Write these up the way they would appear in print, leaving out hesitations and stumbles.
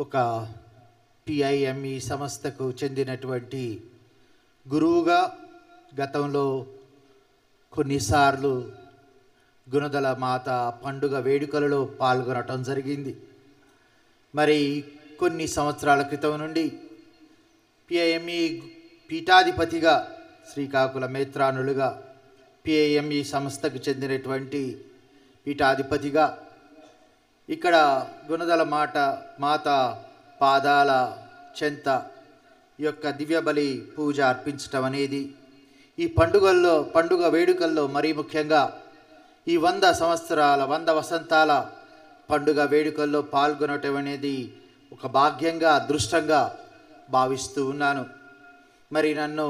ఒక పిఐఎంఈ సంస్థకు చెందినటువంటి గురువుగా గతంలో కొన్నిసార్లు గుణదల మాత పండుగ వేడుకలలో పాల్గొనటం జరిగింది. మరి కొన్ని సంవత్సరాల క్రితం నుండి పిఐఎంఈ పీఠాధిపతిగా శ్రీకాకుళ మేత్రానులుగా పిఐఎంఈ సంస్థకు చెందినటువంటి పీఠాధిపతిగా ఇక్కడ గుణదల మాత పాదాల చెంత యొక్క దివ్యబలి పూజ అర్పించటం అనేది ఈ పండుగ వేడుకల్లో మరీ ముఖ్యంగా ఈ 100 వసంతాల పండుగ వేడుకల్లో పాల్గొనటం అనేది ఒక భాగ్యంగా అదృష్టంగా భావిస్తూ ఉన్నాను. మరి నన్ను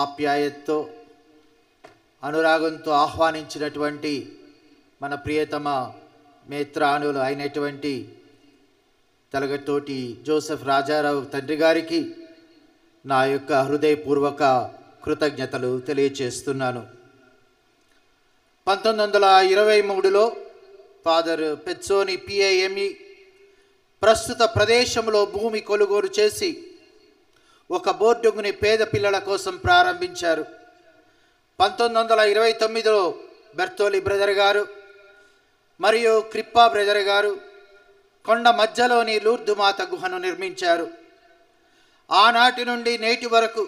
ఆప్యాయతతో అనురాగంతో ఆహ్వానించినటువంటి మన ప్రియతమ మేత్రానులు అయినటువంటి తలగతోటి జోసెఫ్ రాజారావు తండ్రి గారికి నా యొక్క హృదయపూర్వక కృతజ్ఞతలు తెలియచేస్తున్నాను. 1923లో ఫాదర్ పెత్సోని పిఐఎంఈ ప్రస్తుత ప్రదేశంలో భూమి కొనుగోలు చేసి ఒక బోర్డుని పేద పిల్లల కోసం ప్రారంభించారు. 1929లో బెర్తోలి బ్రదర్ గారు మరియు క్రిప్పా బ్రదర్ గారు కొండ మధ్యలోని లూర్దు మాత గుహను నిర్మించారు. ఆనాటి నుండి నేటి వరకు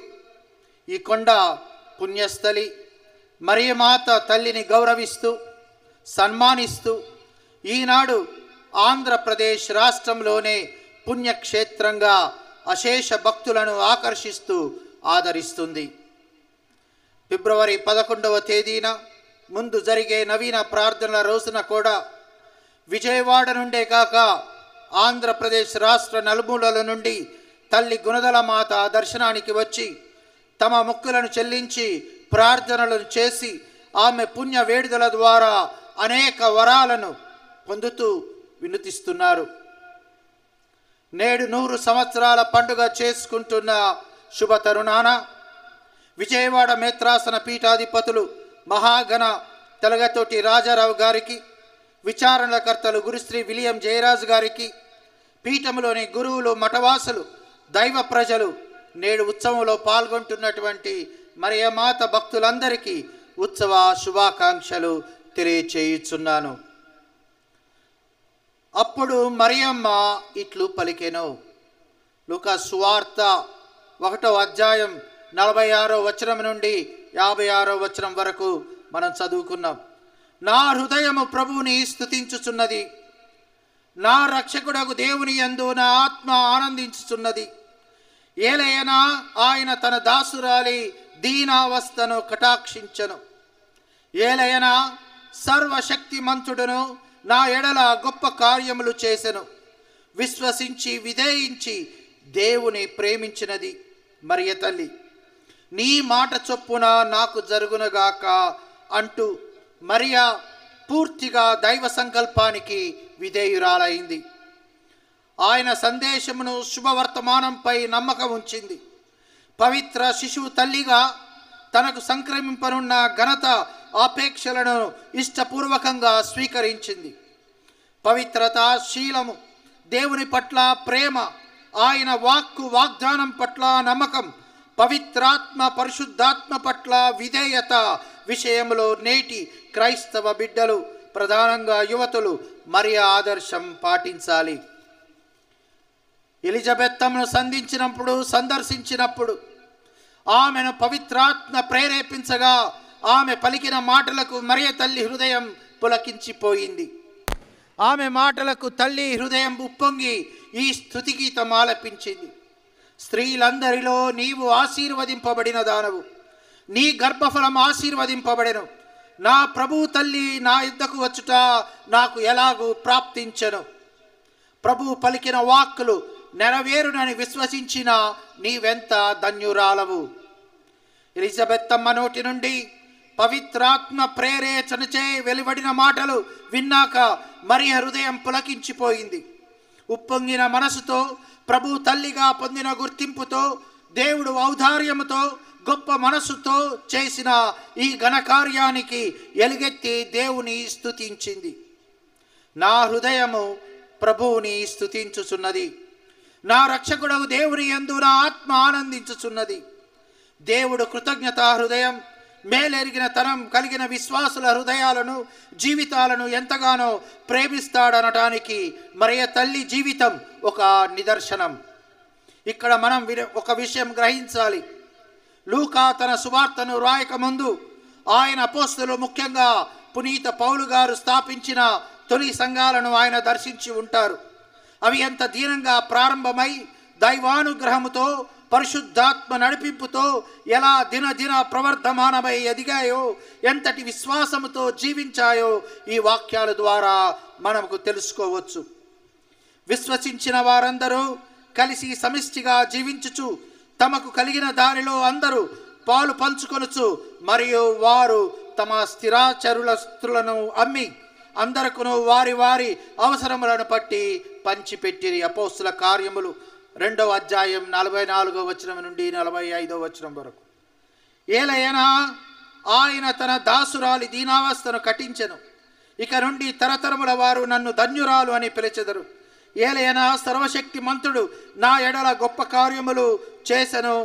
ఈ కొండ పుణ్యస్థలి మరియమాత తల్లిని గౌరవిస్తూ సన్మానిస్తూ ఈనాడు ఆంధ్రప్రదేశ్ రాష్ట్రంలోనే పుణ్యక్షేత్రంగా అశేష భక్తులను ఆకర్షిస్తూ ఆదరిస్తుంది. ఫిబ్రవరి 11వ తేదీన ముందు జరిగే నవీన ప్రార్థనల రోజున కూడా విజయవాడ నుండే కాక ఆంధ్రప్రదేశ్ రాష్ట్ర నలుమూలల నుండి తల్లి గుణదల మాత దర్శనానికి వచ్చి తమ మొక్కులను చెల్లించి ప్రార్థనలను చేసి ఆమె పుణ్య వేడుదల ద్వారా అనేక వరాలను పొందుతూ వినుతిస్తున్నారు. నేడు 100 సంవత్సరాల పండుగ చేసుకుంటున్న శుభ తరుణాన విజయవాడ మేత్రాసన పీఠాధిపతులు మహాగణ తెలగతోటి రాజారావు గారికి, విచారణకర్తలు గురుశ్రీ విలియం జయరాజు గారికి, పీఠంలోని గురువులు, మఠవాసులు, దైవ ప్రజలు, నేడు ఉత్సవంలో పాల్గొంటున్నటువంటి మరియమాత భక్తులందరికీ ఉత్సవ శుభాకాంక్షలు తెలియచేయుచున్నాను. అప్పుడు మరియమ్మ ఇట్లు పలికెను. లూకా సువార్త 1వ అధ్యాయం 46వ వచనం నుండి 56వ వచనం వరకు మనం చదువుకున్నాం. నా హృదయము ప్రభువుని స్తుతించుచున్నది, నా రక్షకుడగు దేవుని యందు నా ఆత్మ ఆనందించుచున్నది. ఏలయనా ఆయన తన దాసురాలి దీనావస్థను కటాక్షించను. ఏలయనా సర్వశక్తిమంతుడును నా ఎడల గొప్ప కార్యములు చేసెను. విశ్వసించి విధేయించి దేవుని ప్రేమించినది మరియ తల్లి. నీ మాట చొప్పున నాకు జరుగునగాక అంటూ మరియా పూర్తిగా దైవ సంకల్పానికి విధేయురాలైంది. ఆయన సందేశమును శుభవర్తమానంపై నమ్మకం ఉంచింది. పవిత్ర శిశువు తల్లిగా తనకు సంక్రమింపనున్న ఘనత ఆపేక్షలను ఇష్టపూర్వకంగా స్వీకరించింది. పవిత్రత, శీలము, దేవుని పట్ల ప్రేమ, ఆయన వాగ్దానం పట్ల నమ్మకం, పవిత్రాత్మ పరిశుద్ధాత్మ పట్ల విధేయత విషయంలో నేటి క్రైస్తవ బిడ్డలు, ప్రధానంగా యువతులు మరియ ఆదర్శం పాటించాలి. ఎలిజబెత్తమ్మను సందర్శించినప్పుడు ఆమెను పవిత్రాత్మ ప్రేరేపించగా ఆమె పలికిన మాటలకు మరియ తల్లి హృదయం పులకించిపోయింది. ఆమె మాటలకు తల్లి హృదయం ఉప్పొంగి ఈ స్తుతి గీతం ఆలపించింది. స్త్రీలందరిలో నీవు ఆశీర్వదింపబడిన దానవు, నీ గర్భఫలం ఆశీర్వదింపబడెను. నా ప్రభువు తల్లి నా యుద్ధకు వచ్చుట నాకు ఎలాగూ ప్రాప్తించెను. ప్రభువు పలికిన వాక్కులు నెరవేరునని విశ్వసించిన నీవెంత ధన్యురాలవు. ఎలిజబెత్తమ్మ నోటి నుండి పవిత్రాత్మ ప్రేరేచనచే వెలువడిన మాటలు విన్నాక మరియ హృదయం పులకించిపోయింది. ఉప్పొంగిన మనసుతో, ప్రభు తల్లిగా పొందిన గుర్తింపుతో, దేవుడు ఔదార్యముతో, గొప్ప మనసుతో చేసిన ఈ ఘనకార్యానికి ఎలుగెత్తి దేవుని స్తుతించింది. నా హృదయము ప్రభువుని స్తుతించుచున్నది. నా రక్షకుడగు దేవుని యందు నా ఆత్మ ఆనందించుచున్నది. దేవుడు కృతజ్ఞతా హృదయం, మేలెరిగిన తనం కలిగిన విశ్వాసుల హృదయాలను, జీవితాలను ఎంతగానో ప్రేమిస్తాడనటానికి మరియ తల్లి జీవితం ఒక నిదర్శనం. ఇక్కడ మనం ఒక విషయం గ్రహించాలి. లూకా తన సువార్తను రాయక ముందు ఆయన అపోస్తలులు, ముఖ్యంగా పునీత పౌలు గారు స్థాపించిన తొలి సంఘాలను ఆయన దర్శించి ఉంటారు. అవి ఎంత దీనంగా ప్రారంభమై దైవానుగ్రహముతో, పరిశుద్ధాత్మ నడిపింపుతో ఎలా దినదిన ప్రవర్ధమానమై ఎదిగాయో, ఎంతటి విశ్వాసముతో జీవించాయో ఈ వాక్యాల ద్వారా మనకు తెలుసుకోవచ్చు. విశ్వసించిన వారందరూ కలిసి సమిష్టిగా జీవించుచు తమకు కలిగిన దానిలో అందరూ పాలు పంచుకొనుచు, మరియు వారు తమ స్థిరాచరులను అమ్మి అందరకును వారి వారి అవసరములను బట్టి పంచిపెట్టిరి. అపోస్తుల కార్యములు 2వ అధ్యాయం 44వ వచనం నుండి 45వ వచనం వరకు. ఏలయనా ఆయన తన దాసురాలి దీనావస్థను కటించెను. ఇక నుండి తరతరముల వారు నన్ను ధన్యురాలు అని పిలిచెదరు. ఏలయనా సర్వశక్తి మంతుడు నా ఎడల గొప్ప కార్యములు చేసెను,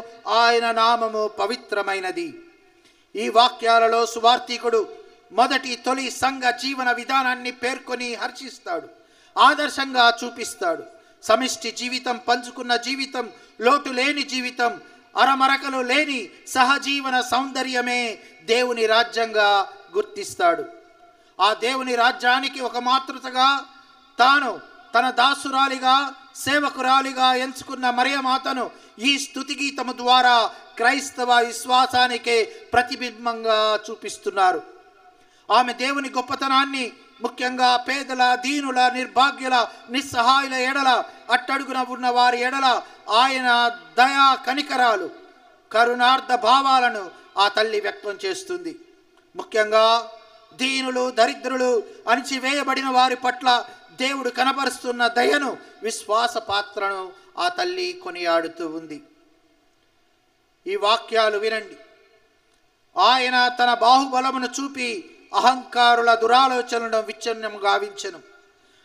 ఆయన నామము పవిత్రమైనది. ఈ వాక్యాలలో సువార్తికుడు మొదటి తొలి సంఘ జీవన విధానాన్ని పేర్కొని హర్షిస్తాడు, ఆదర్శంగా చూపిస్తాడు. సమిష్టి జీవితం, పంచుకున్న జీవితం, లోటు లేని జీవితం, అరమరకలు లేని సహజీవన సౌందర్యమే దేవుని రాజ్యంగా గుర్తిస్తాడు. ఆ దేవుని రాజ్యానికి ఒక మాతృతగా తాను తన దాసురాలిగా, సేవకురాలిగా ఎంచుకున్న మరియమాతను ఈ స్తుతి గీతము ద్వారా క్రైస్తవ విశ్వాసానికే ప్రతిబింబంగా చూపిస్తున్నారు. ఆమె దేవుని గొప్పతనాన్ని, ముఖ్యంగా పేదల, దీనుల, నిర్భాగ్యుల, నిస్సహాయుల ఎడల, అట్టడుగున ఉన్న వారి ఎడల ఆయన దయా కనికరాలు, కరుణార్థ భావాలను ఆ తల్లి వ్యక్తం చేస్తుంది. ముఖ్యంగా దీనులు, దరిద్రులు, అణిచివేయబడిన వారి పట్ల దేవుడు కనపరుస్తున్న దయను, విశ్వాస పాత్రను ఆ తల్లి కొనియాడుతూ ఉంది. ఈ వాక్యాలు వినండి. ఆయన తన బాహుబలమును చూపి అహంకారుల దురాలోచనలను విచ్ఛిన్నం గావించెను.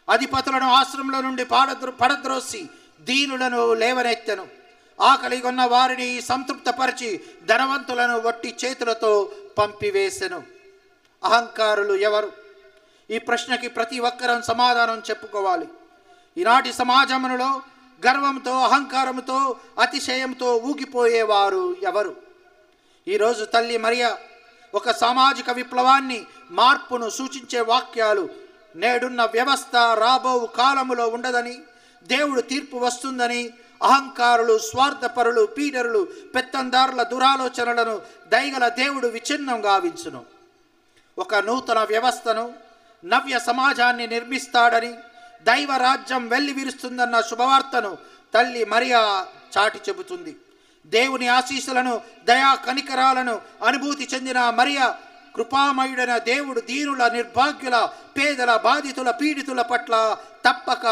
అధిపతులను ఆశ్రమంలో నుండి పడద్రోసి దీనులను లేవనెత్తెను. ఆకలిగొన్న వారిని సంతృప్తపరిచి ధనవంతులను వట్టి చేతులతో పంపివేసెను. అహంకారులు ఎవరు? ఈ ప్రశ్నకి ప్రతి ఒక్కరం సమాధానం చెప్పుకోవాలి. ఈనాటి సమాజంలో గర్వంతో, అహంకారంతో, అతిశయంతో ఊగిపోయేవారు ఎవరు? ఈరోజు తల్లి మరియ ఒక సామాజిక విప్లవాన్ని, మార్పును సూచించే వాక్యాలు. నేడున్న వ్యవస్థ రాబో కాలములో ఉండదని, దేవుడు తీర్పు వస్తుందని, అహంకారులు, స్వార్థపరులు, పీడరులు, పెత్తందారుల దురాలోచనలను దయగల దేవుడు విచ్ఛిన్నం గావించును. ఒక నూతన వ్యవస్థను, నవ్య సమాజాన్ని నిర్మిస్తాడని, దైవ రాజ్యం వెల్లి విరుస్తుందన్న శుభవార్తను తల్లి మరియ చాటి చెబుతుంది. దేవుని ఆశీస్సులను, దయా కనికరాలను అనుభూతి చెందిన మరియ కృపామయుడైన దేవుడు దీనుల, నిర్భాగ్యుల, పేదల, బాధితుల, పీడితుల పట్ల తప్పక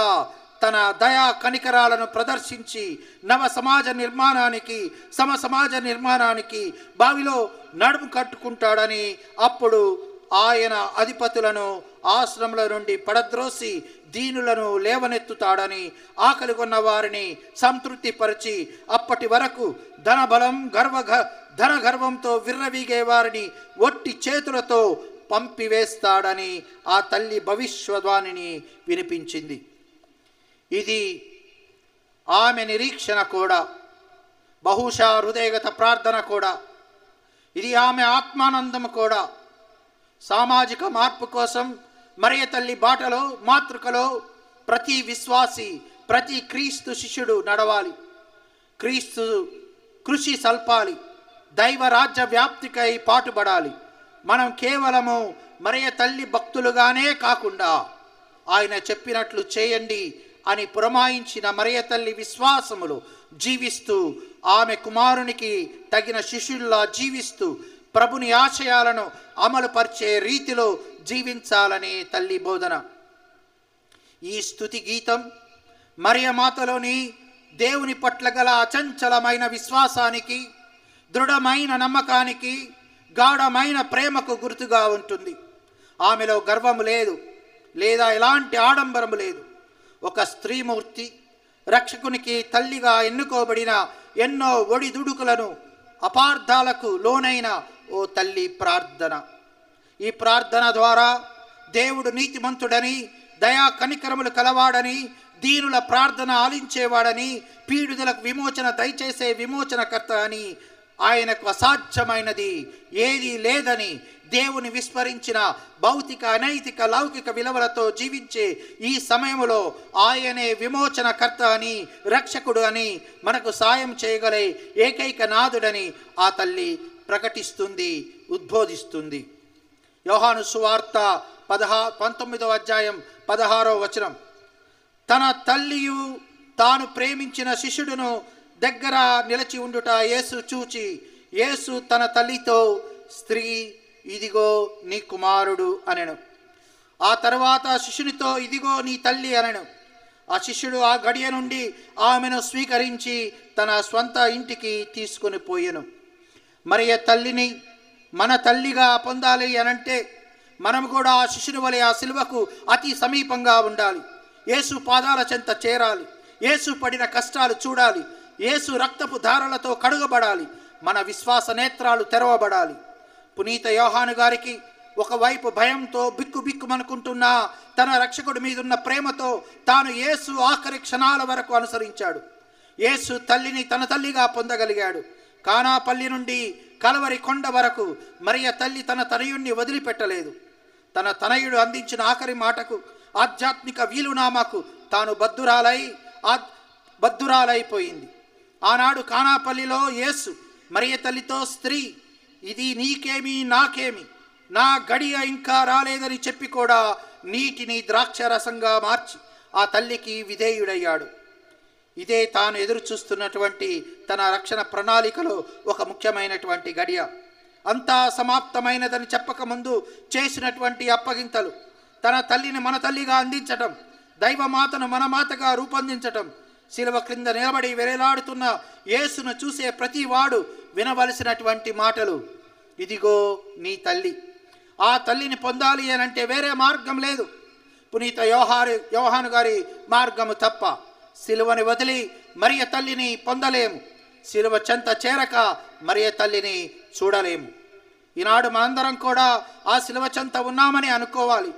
తన దయా కనికరాలను ప్రదర్శించి నవ సమాజ నిర్మాణానికి, సమ సమాజ నిర్మాణానికి బావిలో నడుము కట్టుకుంటాడని, అప్పుడు ఆయన అధిపతులను ఆశ్రమంలో నుండి పడద్రోసి దీనులను లేవనెత్తుతాడని, ఆకలి కొన్న వారిని సంతృప్తిపరిచి అప్పటి వరకు ధనబలం, ధన గర్వంతో విర్రవీగే వారిని ఒట్టి చేతులతో పంపివేస్తాడని ఆ తల్లి భవిష్యవాణిని వినిపించింది. ఇది ఆమె నిరీక్షణ కూడా, బహుశా హృదయగత ప్రార్థన కూడా. ఇది ఆమె ఆత్మానందం కూడా. సామాజిక మార్పు కోసం మరియ తల్లి బాటలో, మాతృకలో ప్రతి విశ్వాసి, ప్రతి క్రీస్తు శిష్యుడు నడవాలి. క్రీస్తు కృషి సల్పాలి. దైవ రాజ్య వ్యాప్తికై పాటుపడాలి. మనం కేవలము మరియ తల్లి భక్తులుగానే కాకుండా ఆయన చెప్పినట్లు చేయండి అని పురమాయించిన మరియ తల్లి విశ్వాసములు జీవిస్తూ, ఆమె కుమారునికి తగిన శిష్యుల్లా జీవిస్తూ ప్రభుని ఆశయాలను అమలుపరిచే రీతిలో జీవించాలనే తల్లి బోధన. ఈ స్తుతి గీతం మరియమాతలోని దేవుని పట్ల గల అచంచలమైన విశ్వాసానికి, దృఢమైన నమ్మకానికి, గాఢమైన ప్రేమకు గుర్తుగా ఉంటుంది. ఆమెలో గర్వము లేదు, లేదా ఎలాంటి ఆడంబరము లేదు. ఒక స్త్రీమూర్తి రక్షకునికి తల్లిగా ఎన్నుకోబడిన ఎన్నో ఒడిదుడుకులను అపార్థాలకు లోనైన ఓ తల్లి ప్రార్థన. ఈ ప్రార్థన ద్వారా దేవుడు నీతిమంతుడని, దయా కనికరములు కలవాడని, దీనుల ప్రార్థన ఆలించేవాడని, పీడితులకు విమోచన దయచేసే విమోచనకర్త అని, ఆయనకు అసాధ్యమైనది ఏదీ లేదని దేవుని విస్మరించిన భౌతిక, అనైతిక, లౌకిక విలువలతో జీవించే ఈ సమయంలో ఆయనే విమోచనకర్త అని, రక్షకుడు అని, మనకు సాయం చేయగలే ఏకైక నాథుడని ఆ తల్లి ప్రకటిస్తుంది, ఉద్బోధిస్తుంది. యోహాను సువార్త 19వ అధ్యాయం 16వ వచనం. తన తల్లియు తాను ప్రేమించిన శిష్యుడును దగ్గర నిలిచి ఉండుట యేసు చూచి, యేసు తన తల్లితో, స్త్రీ, ఇదిగో నీ కుమారుడు అనెను. ఆ తర్వాత శిష్యునితో, ఇదిగో నీ తల్లి అనెను. ఆ శిష్యుడు ఆ గడియ నుండి ఆమెను స్వీకరించి తన స్వంత ఇంటికి తీసుకొని పోయెను. మరియ తల్లిని మన తల్లిగా పొందాలి అనంటే మనం కూడా ఆ శిష్యుని వలె ఆ సిలువకు అతి సమీపంగా ఉండాలి. యేసు పాదాల చెంత చేరాలి. యేసు పడిన కష్టాలు చూడాలి. యేసు రక్తపు ధారలతో కడుగబడాలి. మన విశ్వాస నేత్రాలు తెరవబడాలి. పునీత యోహాను గారికి ఒకవైపు భయంతో బిక్కుమనుకుంటున్న తన రక్షకుడి మీదున్న ప్రేమతో తాను యేసు ఆఖరి క్షణాల వరకు అనుసరించాడు. యేసు తల్లిని తన తల్లిగా పొందగలిగాడు. కానాపల్లి నుండి కలవరి కొండ వరకు మరియ తల్లి తన తనయుణ్ణి వదిలిపెట్టలేదు. తన తనయుడు అందించిన ఆఖరి మాటకు, ఆధ్యాత్మిక వీలునామాకు తాను బద్ధురాలైపోయింది. ఆనాడు కానాపల్లిలో యేసు మరియ తల్లితో, స్త్రీ, ఇది నీకేమి నాకేమి, నా గడియ ఇంకా రాలేదని చెప్పి కూడా నీటిని ద్రాక్షరసంగా మార్చి ఆ తల్లికి విధేయుడయ్యాడు. ఇదే తాను ఎదురు చూస్తున్నటువంటి తన రక్షణ ప్రణాళికలో ఒక ముఖ్యమైనటువంటి గడియ. అంతా సమాప్తమైనదని చెప్పకముందు చేసినటువంటి అప్పగింతలు, తన తల్లిని మన తల్లిగా అందించటం, దైవమాతను మన మాతగా రూపొందించటం, శిలువ క్రింద నిలబడి వెరేలాడుతున్న యేసును చూసే ప్రతి వాడు వినవలసినటువంటి మాటలు, ఇదిగో నీ తల్లి. ఆ తల్లిని పొందాలి అని అంటే వేరే మార్గం లేదు, పునీత యోహాను గారి మార్గము తప్ప. శిలువని వదిలి మరియ తల్లిని పొందలేము. శిలువ చెంత చేరక మరియ తల్లిని చూడలేము. ఈనాడు మనందరం కూడా ఆ శిలువ చెంత ఉన్నామని అనుకోవాలి.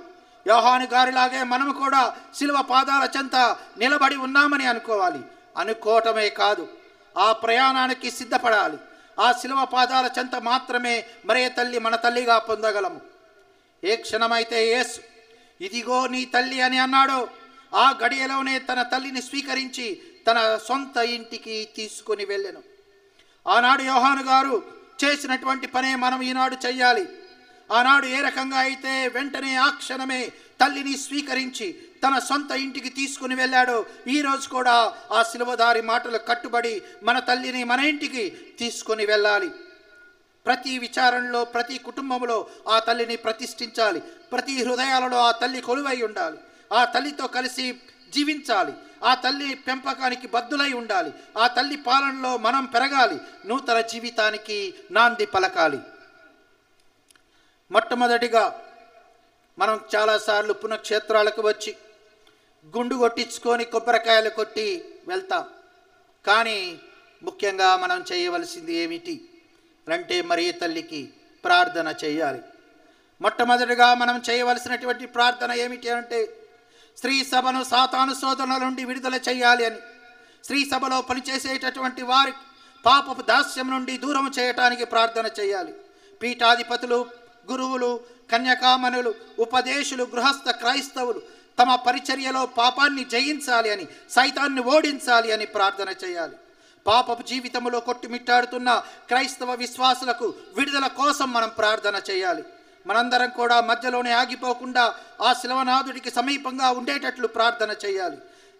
యోహాను గారిలాగే మనము కూడా శిలువ పాదాల చెంత నిలబడి ఉన్నామని అనుకోవాలి. అనుకోవటమే కాదు, ఆ ప్రయాణానికి సిద్ధపడాలి. ఆ శిలువ పాదాల చెంత మాత్రమే మరియ తల్లి మన తల్లిగా పొందగలము. ఏ క్షణమైతే యేసు ఇదిగో నీ తల్లి అని అన్నాడో ఆ గడియలోనే తన తల్లిని స్వీకరించి తన సొంత ఇంటికి తీసుకొని వెళ్ళెను. ఆనాడు యోహాను గారు చేసినటువంటి పనే మనం ఈనాడు చెయ్యాలి. ఆనాడు ఏ రకంగా అయితే వెంటనే ఆ క్షణమే తల్లిని స్వీకరించి తన సొంత ఇంటికి తీసుకుని వెళ్ళాడో, ఈరోజు కూడా ఆ శిలువదారి మాటలు కట్టుబడి మన తల్లిని మన ఇంటికి తీసుకొని వెళ్ళాలి. ప్రతి విచారణలో, ప్రతి కుటుంబంలో ఆ తల్లిని ప్రతిష్ఠించాలి. ప్రతి హృదయాలలో ఆ తల్లి కొలువై ఉండాలి. ఆ తల్లితో కలిసి జీవించాలి. ఆ తల్లి పెంపకానికి బద్దులై ఉండాలి. ఆ తల్లి పాలనలో మనం పెరగాలి. నూతన జీవితానికి నాంది పలకాలి. మొట్టమొదటిగా మనం చాలాసార్లు పుణ్యక్షేత్రాలకు వచ్చి గుండు కొట్టించుకొని కొబ్బరికాయలు కొట్టి వెళ్తాం. కానీ ముఖ్యంగా మనం చేయవలసింది ఏమిటి అంటే మరియ తల్లికి ప్రార్థన చేయాలి. మొట్టమొదటిగా మనం చేయవలసినటువంటి ప్రార్థన ఏమిటి అంటే స్త్రీ సభను సాతాను శోధనల నుండి విడుదల చేయాలి అని, స్త్రీ సభలో పనిచేసేటటువంటి వారి పాపపు దాస్యం నుండి దూరం చేయటానికి ప్రార్థన చేయాలి. పీఠాధిపతులు, గురువులు, కన్యకామణులు, ఉపదేశులు, గృహస్థ క్రైస్తవులు తమ పరిచర్యలో పాపాన్ని జయించాలి అని, సైతాన్ని ఓడించాలి అని ప్రార్థన చేయాలి. పాపపు జీవితంలో కొట్టుమిట్టాడుతున్న క్రైస్తవ విశ్వాసులకు విడుదల కోసం మనం ప్రార్థన చేయాలి. మనందరం కూడా మధ్యలోనే ఆగిపోకుండా ఆ శిలవనాథుడికి సమీపంగా ఉండేటట్లు ప్రార్థన చేయాలి.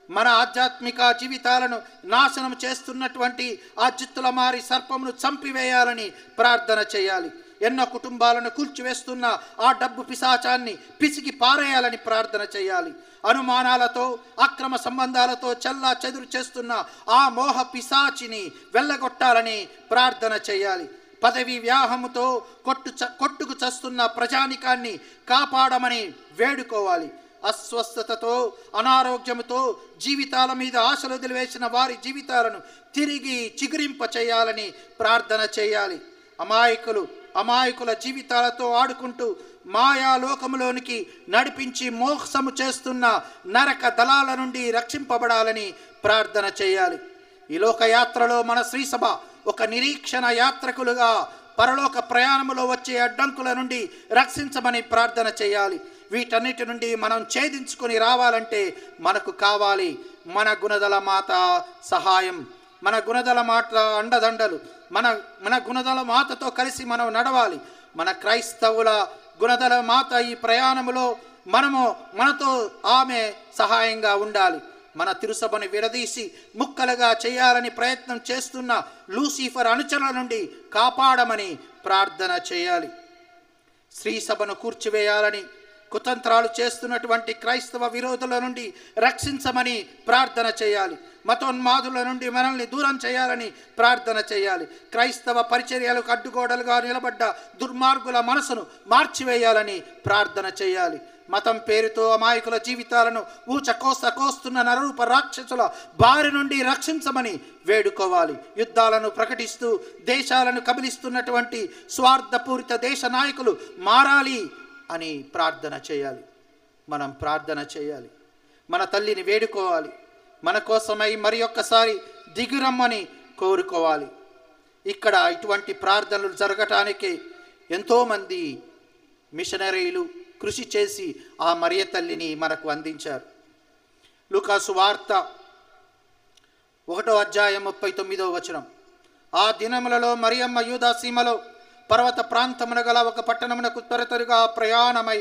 మన ఆధ్యాత్మిక జీవితాలను నాశనం చేస్తున్నటువంటి ఆ జిత్తుల మారి సర్పమును చంపివేయాలని ప్రార్థన చేయాలి. ఎన్నో కుటుంబాలను కూల్చివేస్తున్న ఆ డబ్బు పిశాచాన్ని పిసికి పారేయాలని ప్రార్థన చేయాలి. అనుమానాలతో, అక్రమ సంబంధాలతో చెల్లా చెదురు చేస్తున్న ఆ మోహ పిశాచిని వెళ్ళగొట్టాలని ప్రార్థన చేయాలి. పదవి వ్యాహముతో కొట్టుకు చస్తున్న ప్రజానికాన్ని కాపాడమని వేడుకోవాలి. అస్వస్థతతో, అనారోగ్యంతో జీవితాల మీద ఆశలు వదిలివేసిన వారి జీవితాలను తిరిగి చిగురింప చేయాలని ప్రార్థన చేయాలి. అమాయకుల జీవితాలతో ఆడుకుంటూ మాయాలోకములోనికి నడిపించి మోసము చేస్తున్న నరక దళాల నుండి రక్షింపబడాలని ప్రార్థన చేయాలి. ఈ లోకయాత్రలో మన శ్రీసభ ఒక నిరీక్షణ యాత్రకులుగా పరలోక ప్రయాణములో వచ్చే అడ్డంకుల నుండి రక్షించమని ప్రార్థన చేయాలి. వీటన్నిటి నుండి మనం ఛేదించుకొని రావాలంటే మనకు కావాలి మన గుణదల మాత సహాయం, మన గుణదల మాత అండదండలు. మన గుణదల మాతతో కలిసి మనం నడవాలి. మన క్రైస్తవుల గుణదల మాత ఈ ప్రయాణములో మనతో ఆమె సహాయంగా ఉండాలి. మన తిరుసభను విడదీసి ముక్కలుగా చేయాలని ప్రయత్నం చేస్తున్న లూసిఫర్ అనుచరుల నుండి కాపాడమని ప్రార్థన చేయాలి. స్త్రీ సభను కూర్చివేయాలని కుతంత్రాలు చేస్తున్నటువంటి క్రైస్తవ విరోధుల నుండి రక్షించమని ప్రార్థన చేయాలి. మతోన్మాదుల నుండి మనల్ని దూరం చేయాలని ప్రార్థన చేయాలి. క్రైస్తవ పరిచర్యలకు అడ్డుగోడలుగా నిలబడ్డ దుర్మార్గుల మనసును మార్చివేయాలని ప్రార్థన చేయాలి. మతం పేరుతో అమాయకుల జీవితాలను కోస్తున్న నరరూప రాక్షసుల బారి నుండి రక్షించమని వేడుకోవాలి. యుద్ధాలను ప్రకటిస్తూ దేశాలను కబలిస్తున్నటువంటి స్వార్థపూరిత దేశ నాయకులు మారాలి అని ప్రార్థన చేయాలి. మనం ప్రార్థన చేయాలి. మన తల్లిని వేడుకోవాలి. మన కోసమై మరి ఒక్కసారి దిగురమ్మని కోరుకోవాలి. ఇక్కడ ఇటువంటి ప్రార్థనలు జరగటానికి ఎంతోమంది మిషనరీలు కృషి చేసి ఆ మరియ తల్లిని మనకు అందించారు. లూకాసు వార్త 1:39. ఆ దినములలో మరియమ్మ యూదా సీమలో పర్వత ప్రాంతమున గల ఒక పట్టణమునకు త్వరగా ప్రయాణమై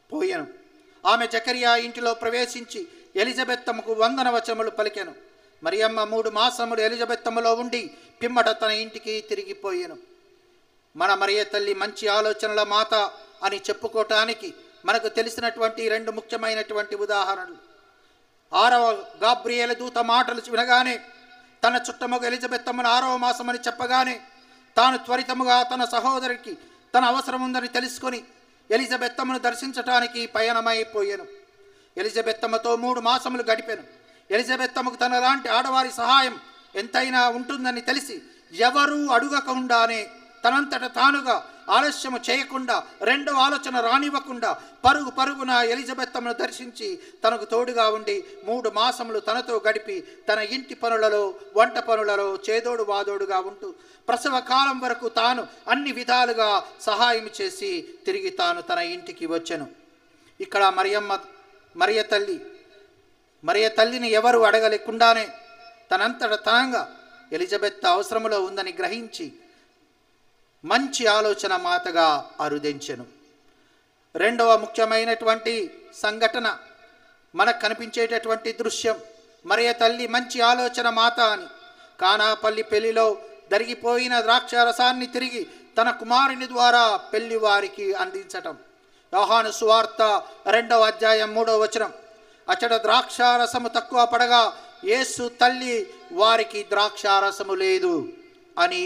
పోయెను. ఆమె జకరియా ఇంటిలో ప్రవేశించి ఎలిజబెత్తమ్మకు వందనవచనములు పలికెను. మరియమ్మ 3 మాసములు ఎలిజబెత్తమ్మలో ఉండి పిమ్మట తన ఇంటికి తిరిగిపోయెను. మన మరియ తల్లి మంచి ఆలోచనల మాత అని చెప్పుకోవటానికి మనకు తెలిసినటువంటి 2 ముఖ్యమైనటువంటి ఉదాహరణలు. 6వ గాబ్రియేలు దూత మాటలు వినగానే తన చుట్టమొగ ఎలిజబెత్తమ్మను 6వ మాసమని చెప్పగానే తాను త్వరితముగా తన సహోదరికి తన అవసరం ఉందని తెలుసుకొని ఎలిజబెత్తమ్మను దర్శించటానికి పయనమైపోయాను. ఎలిజబెత్తమ్మతో 3 మాసములు గడిపాను. ఎలిజబెత్తమ్మకు తన లాంటి ఆడవారి సహాయం ఎంతైనా ఉంటుందని తెలిసి ఎవరూ అడుగకుండానే తనంతట తానుగా ఆలస్యము చేయకుండా, రెండవ ఆలోచన రానివ్వకుండా పరుగున ఎలిజబెత్తమ్మను దర్శించి తనకు తోడుగా ఉండి 3 మాసములు తనతో గడిపి తన ఇంటి పనులలో, వంట పనులలో చేదోడు వాదోడుగా ఉంటూ ప్రసవ కాలం వరకు తాను అన్ని విధాలుగా సహాయం చేసి తిరిగి తాను తన ఇంటికి వచ్చెను. ఇక్కడ మరియ తల్లిని ఎవరు అడగలేకుండానే తనంతట తానుగా ఎలిజబెత్ అవసరములో ఉందని గ్రహించి మంచి ఆలోచన మాతగా అరుదించెను. రెండవ ముఖ్యమైనటువంటి సంఘటన మనకు కనిపించేటటువంటి దృశ్యం, మరియ తల్లి మంచి ఆలోచన మాత అని కానాపల్లి పెళ్లిలో జరిగిపోయిన ద్రాక్షారసాన్ని తిరిగి తన కుమారుని ద్వారా పెళ్లి వారికి అందించటం. యోహాను సువార్త 2:3. అచట ద్రాక్షారసము తక్కువ పడగా యేసు తల్లి వారికి ద్రాక్షారసము లేదు అని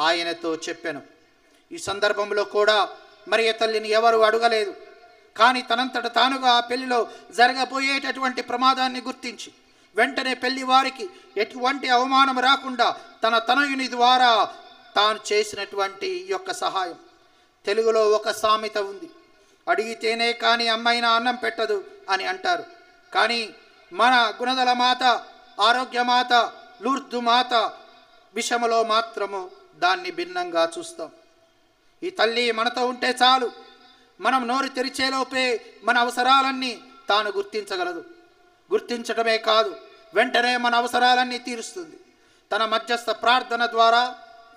ఆయనతో చెప్పెను. ఈ సందర్భంలో కూడా మరియ తల్లిని ఎవరు అడగలేదు. కానీ తనంతట తానుగా ఆ పెళ్లిలో జరగబోయేటటువంటి ప్రమాదాన్ని గుర్తించి వెంటనే పెళ్లి వారికి ఎటువంటి అవమానం రాకుండా తన తనయుని ద్వారా తాను చేసినటువంటి యొక్క సహాయం. తెలుగులో ఒక సామెత ఉంది, అడిగితేనే కానీ అమ్మైనా అన్నం పెట్టదు అని అంటారు. కానీ మన గుణదల మాత, ఆరోగ్య మాత, లూర్దు మాత విషయంలో మాత్రము దాన్ని భిన్నంగా చూస్తాం. ఈ తల్లి మనతో ఉంటే చాలు, మనం నోరు తెరిచేలోపే మన అవసరాలన్నీ తాను గుర్తించగలదు. గుర్తించడమే కాదు, వెంటనే మన అవసరాలన్నీ తీరుస్తుంది. తన మధ్యస్థ ప్రార్థన ద్వారా,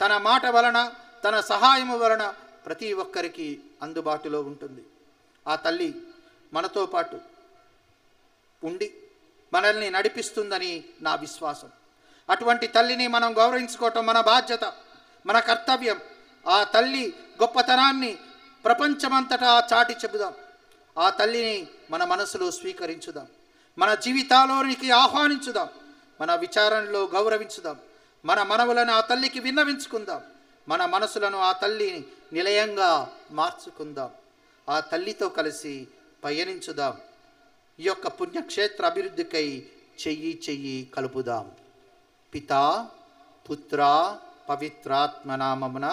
తన మాట వలన, తన సహాయము వలన ప్రతి ఒక్కరికి అందుబాటులో ఉంటుంది. ఆ తల్లి మనతో పాటు ఉండి మనల్ని నడిపిస్తుందని నా విశ్వాసం. అటువంటి తల్లిని మనం గౌరవించుకోవటం మన బాధ్యత, మన కర్తవ్యం. ఆ తల్లి గొప్పతనాన్ని ప్రపంచమంతటా చాటి చెబుదాం. ఆ తల్లిని మన మనసులో స్వీకరించుదాం, మన జీవితాలోనికి ఆహ్వానించుదాం, మన విచారణలో గౌరవించుదాం, మన మనవులను ఆ తల్లికి విన్నవించుకుందాం, మన మనసులను ఆ తల్లిని నిలయంగా మార్చుకుందాం. ఆ తల్లితో కలిసి పయనించుదాం. ఈ యొక్క పుణ్యక్షేత్ర అభివృద్ధికై చెయ్యి కలుపుదాం. పితా పుత్ర పవిత్రాత్మ నామమున